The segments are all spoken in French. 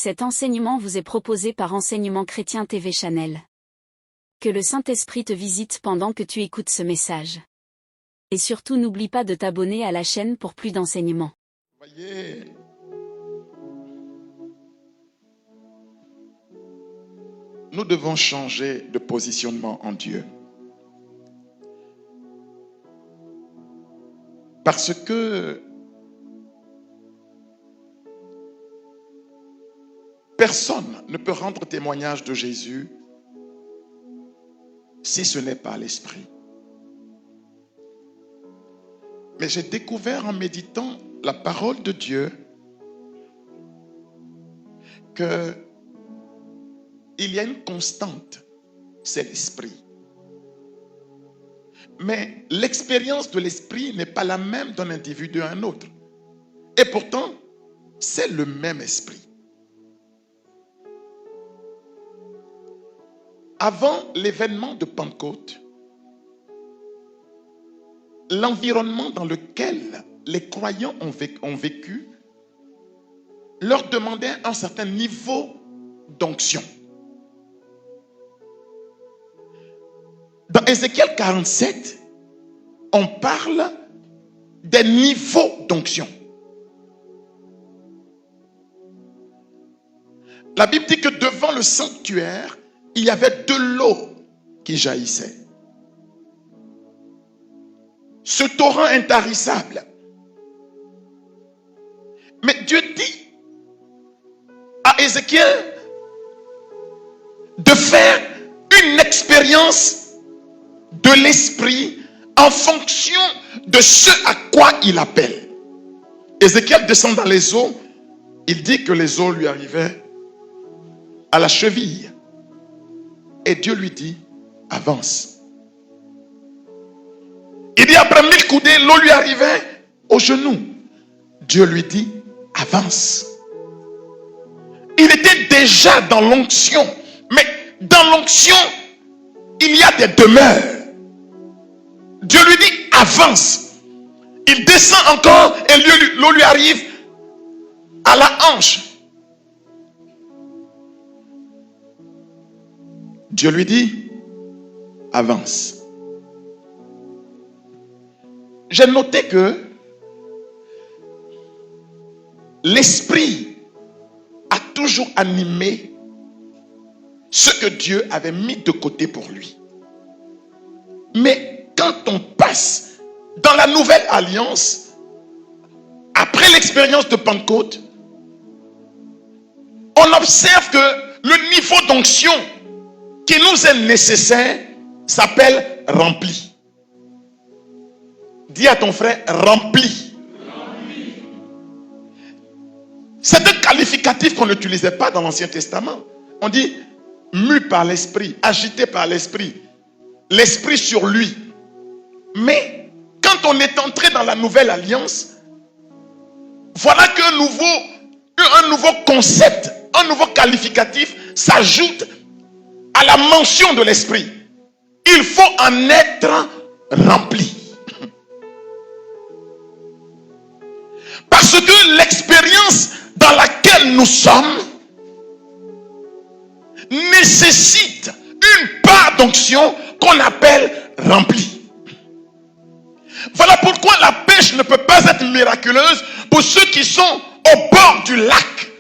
Cet enseignement vous est proposé par Enseignement Chrétien TV Channel. Que le Saint-Esprit te visite pendant que tu écoutes ce message. Et surtout n'oublie pas de t'abonner à la chaîne pour plus d'enseignements. Voyez, nous devons changer de positionnement en Dieu. Parce que personne ne peut rendre témoignage de Jésus si ce n'est pas l'Esprit. Mais j'ai découvert en méditant la parole de Dieu que il y a une constante, c'est l'Esprit. Mais l'expérience de l'Esprit n'est pas la même d'un individu à un autre. Et pourtant, c'est le même Esprit. Avant l'événement de Pentecôte, l'environnement dans lequel les croyants ont vécu leur demandait un certain niveau d'onction. Dans Ézéchiel 47, on parle des niveaux d'onction. La Bible dit que devant le sanctuaire, il y avait de l'eau qui jaillissait. Ce torrent intarissable. Mais Dieu dit à Ézéchiel de faire une expérience de l'Esprit en fonction de ce à quoi il appelle. Ézéchiel descend dans les eaux. Il dit que les eaux lui arrivaient à la cheville. Et Dieu lui dit, avance. Il dit, après 1000 coudées, l'eau lui arrivait aux genoux. Dieu lui dit, avance. Il était déjà dans l'onction. Mais dans l'onction, il y a des demeures. Dieu lui dit, avance. Il descend encore et l'eau lui arrive à la hanche. Dieu lui dit, avance. J'ai noté que l'Esprit a toujours animé ce que Dieu avait mis de côté pour lui. Mais quand on passe dans la nouvelle alliance, après l'expérience de Pentecôte, on observe que le niveau d'onction qui nous est nécessaire s'appelle rempli. Dis à ton frère, rempli. C'est un qualificatif qu'on n'utilisait pas dans l'Ancien Testament. On dit mu par l'Esprit, agité par l'Esprit, l'Esprit sur lui. Mais quand on est entré dans la nouvelle alliance, voilà qu'un nouveau concept, un nouveau qualificatif s'ajoute à la mention de l'Esprit. Il faut en être rempli. Parce que l'expérience dans laquelle nous sommes nécessite une part d'onction qu'on appelle rempli. Voilà pourquoi la pêche ne peut pas être miraculeuse pour ceux qui sont au bord du lac.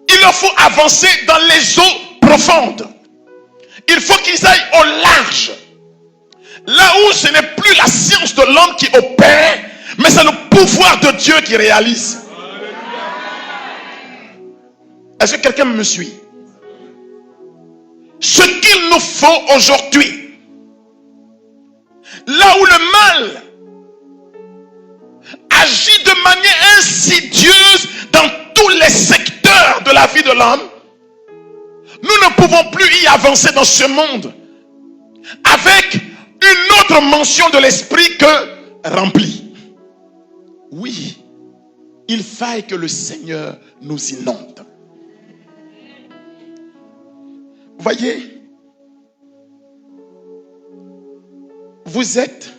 Il leur faut avancer dans les eaux profondes. Il faut qu'ils aillent au large. Là où ce n'est plus la science de l'homme qui opère, mais c'est le pouvoir de Dieu qui réalise. Est-ce que quelqu'un me suit? Ce qu'il nous faut aujourd'hui, là où le mal agit de manière insidieuse dans tous les secteurs de la vie de l'homme, nous ne pouvons plus y avancer dans ce monde avec une autre mention de l'Esprit que rempli. Oui, il faille que le Seigneur nous inonde. Voyez, vous êtes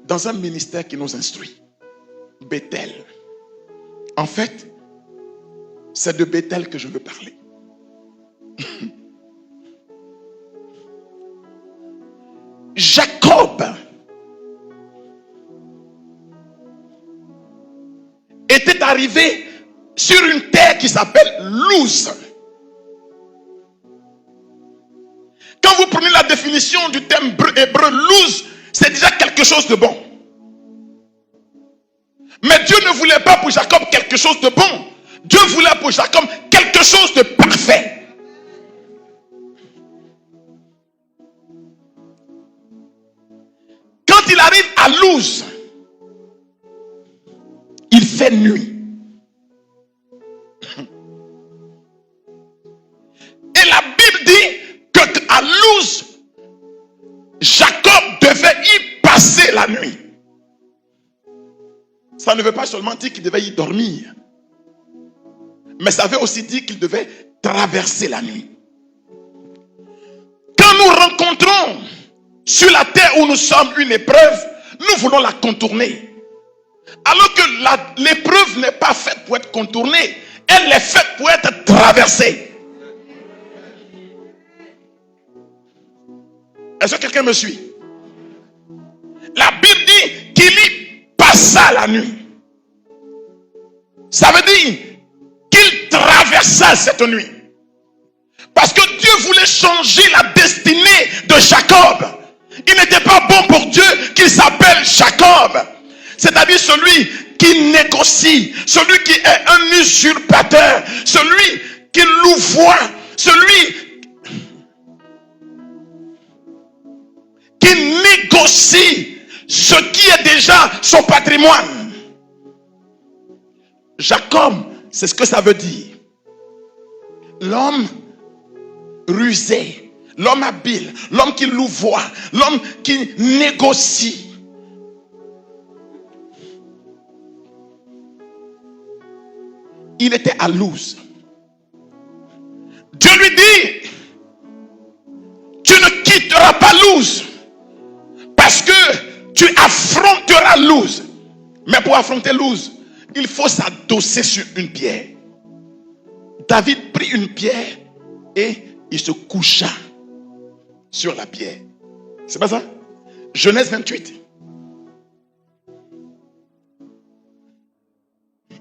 dans un ministère qui nous instruit. Bethel. En fait, C'est de Bethel que je veux parler. Jacob était arrivé sur une terre qui s'appelle Luz. Quand vous prenez la définition du terme hébreu Luz, c'est déjà quelque chose de bon. Mais Dieu ne voulait pas pour Jacob quelque chose de bon. Dieu voulait pour Jacob quelque chose de parfait. Quand il arrive à Luz, il fait nuit. Et la Bible dit qu'à Luz, Jacob devait y passer la nuit. Ça ne veut pas seulement dire qu'il devait y dormir, mais ça veut aussi dire qu'il devait traverser la nuit. Quand nous rencontrons sur la terre où nous sommes une épreuve, nous voulons la contourner. Alors que l'épreuve n'est pas faite pour être contournée, elle est faite pour être traversée. Est-ce que quelqu'un me suit? La Bible dit qu'il y passa la nuit. Ça veut dire qu'il traversa cette nuit. Parce que Dieu voulait changer la destinée de Jacob. Il n'était pas bon pour Dieu qu'il s'appelle Jacob. C'est-à-dire celui qui négocie, celui qui est un usurpateur, celui qui louvoie, celui qui négocie ce qui est déjà son patrimoine. Jacob, c'est ce que ça veut dire. L'homme rusé, l'homme habile, l'homme qui louvoie, l'homme qui négocie. Il était à Luz. Dieu lui dit, tu ne quitteras pas Luz, parce que tu affronteras Luz. Mais pour affronter Luz, il faut s'adosser sur une pierre. David prit une pierre et il se coucha sur la pierre. C'est pas ça? Genèse 28.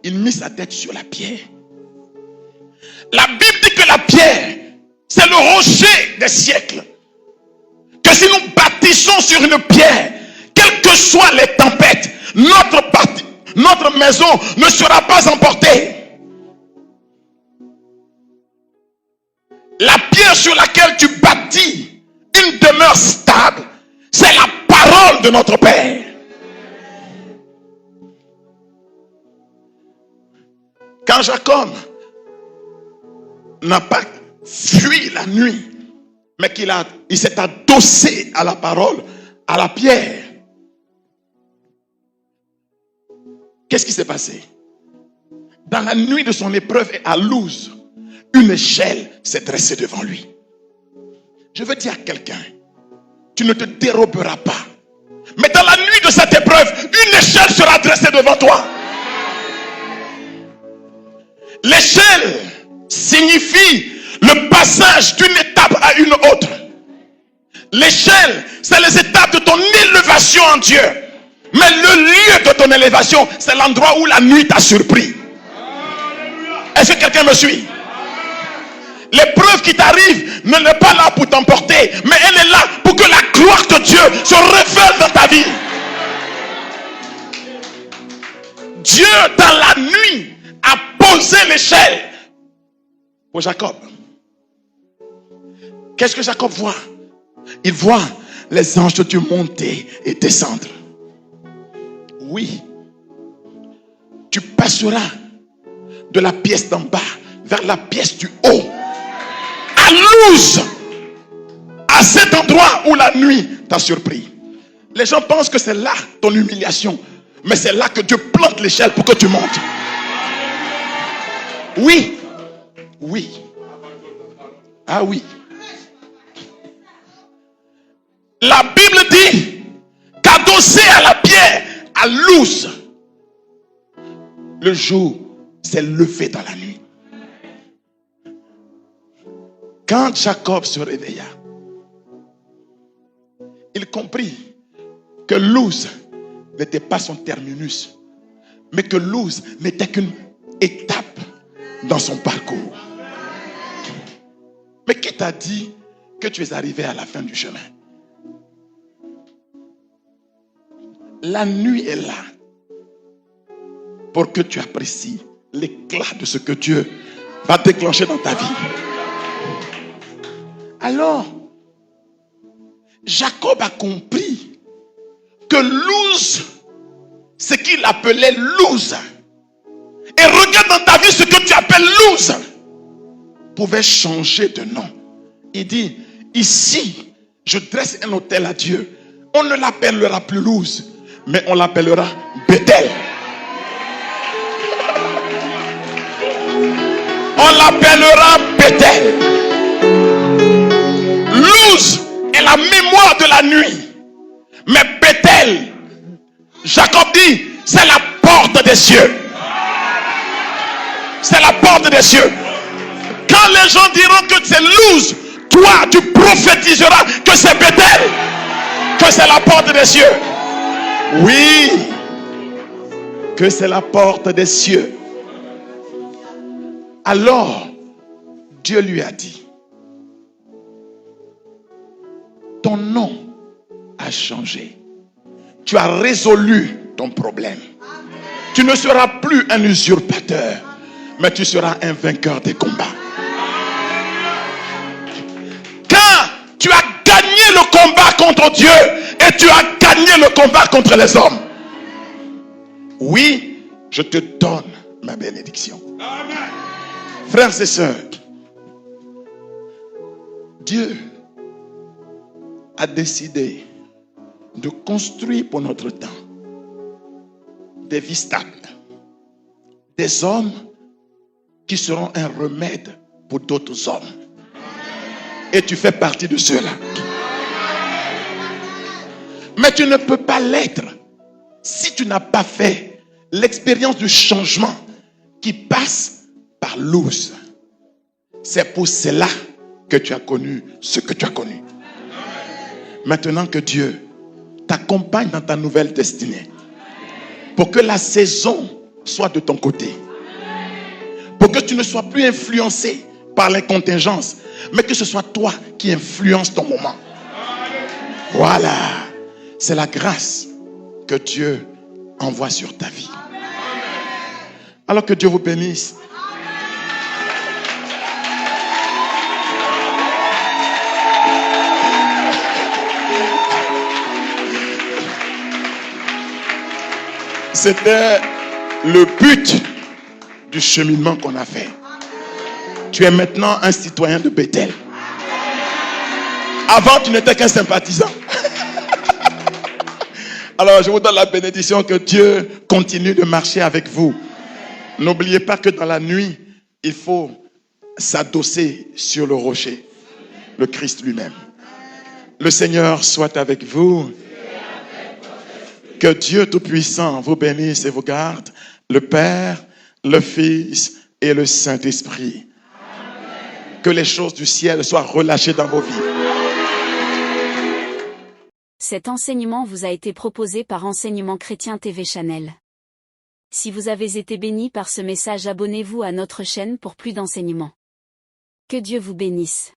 Il mit sa tête sur la pierre. La Bible dit que la pierre, c'est le rocher des siècles. Que si nous bâtissons sur une pierre, quelles que soient les tempêtes, notre maison ne sera pas emportée. La pierre sur laquelle tu bâtis une demeure stable, c'est la parole de notre Père. Quand Jacob n'a pas fui la nuit, mais il s'est adossé à la parole, à la pierre, qu'est-ce qui s'est passé? Dans la nuit de son épreuve et à Luz, une échelle s'est dressée devant lui. Je veux dire à quelqu'un, tu ne te déroberas pas. Mais dans la nuit de cette épreuve, une échelle sera dressée devant toi. L'échelle signifie le passage d'une étape à une autre. L'échelle, c'est les étapes de ton élévation en Dieu. Mais le lieu de ton élévation, c'est l'endroit où la nuit t'a surpris. Est-ce que quelqu'un me suit? L'épreuve qui t'arrive n'est pas là pour t'emporter, mais elle est là pour que la gloire de Dieu se révèle dans ta vie. Dieu, dans la nuit, a posé l'échelle pour Jacob. Qu'est-ce que Jacob voit? Il voit les anges de Dieu monter et descendre. Oui, tu passeras de la pièce d'en bas vers la pièce du haut. À Luz, à cet endroit où la nuit t'a surpris. Les gens pensent que c'est là ton humiliation, mais c'est là que Dieu plante l'échelle pour que tu montes. Oui, oui, ah oui. La Bible dit qu'adossé à la pierre, à Luz, le jour s'est levé dans la nuit. Quand Jacob se réveilla, il comprit que Luz n'était pas son terminus, mais que Luz n'était qu'une étape dans son parcours. Mais qui t'a dit que tu es arrivé à la fin du chemin? La nuit est là pour que tu apprécies l'éclat de ce que Dieu va déclencher dans ta vie. Alors, Jacob a compris que Luz, ce qu'il appelait Luz, et regarde dans ta vie ce que tu appelles Luz, pouvait changer de nom. Il dit, ici, je dresse un autel à Dieu. On ne l'appellera plus Luz, mais on l'appellera Bethel. On l'appellera Bethel. Luz est la mémoire de la nuit. Mais Bethel, Jacob dit, c'est la porte des cieux. C'est la porte des cieux. Quand les gens diront que c'est Luz, toi tu prophétiseras que c'est Bethel, que c'est la porte des cieux. Oui, que c'est la porte des cieux. Alors, Dieu lui a dit, ton nom a changé. Tu as résolu ton problème. Tu ne seras plus un usurpateur, mais tu seras un vainqueur des combats. Quand tu as gagné le combat contre Dieu et tu as gagné le combat contre les hommes, oui, je te donne ma bénédiction. Amen. Frères et sœurs, Dieu a décidé de construire pour notre temps des vies stables, des hommes qui seront un remède pour d'autres hommes. Et tu fais partie de ceux-là. Mais tu ne peux pas l'être si tu n'as pas fait l'expérience du changement qui passe par Luz. C'est pour cela que tu as connu ce que tu as connu. Maintenant que Dieu t'accompagne dans ta nouvelle destinée, pour que la saison soit de ton côté, pour que tu ne sois plus influencé par les contingences, mais que ce soit toi qui influence ton moment. Voilà, c'est la grâce que Dieu envoie sur ta vie. Alors que Dieu vous bénisse. C'était le but du cheminement qu'on a fait. Tu es maintenant un citoyen de Bethel. Avant, tu n'étais qu'un sympathisant. Alors, je vous donne la bénédiction que Dieu continue de marcher avec vous. N'oubliez pas que dans la nuit, il faut s'adosser sur le rocher, le Christ lui-même. Le Seigneur soit avec vous. Que Dieu Tout-Puissant vous bénisse et vous garde, le Père, le Fils et le Saint-Esprit. Que les choses du ciel soient relâchées dans vos vies. Cet enseignement vous a été proposé par Enseignement Chrétien TV Channel. Si vous avez été béni par ce message, abonnez-vous à notre chaîne pour plus d'enseignements. Que Dieu vous bénisse.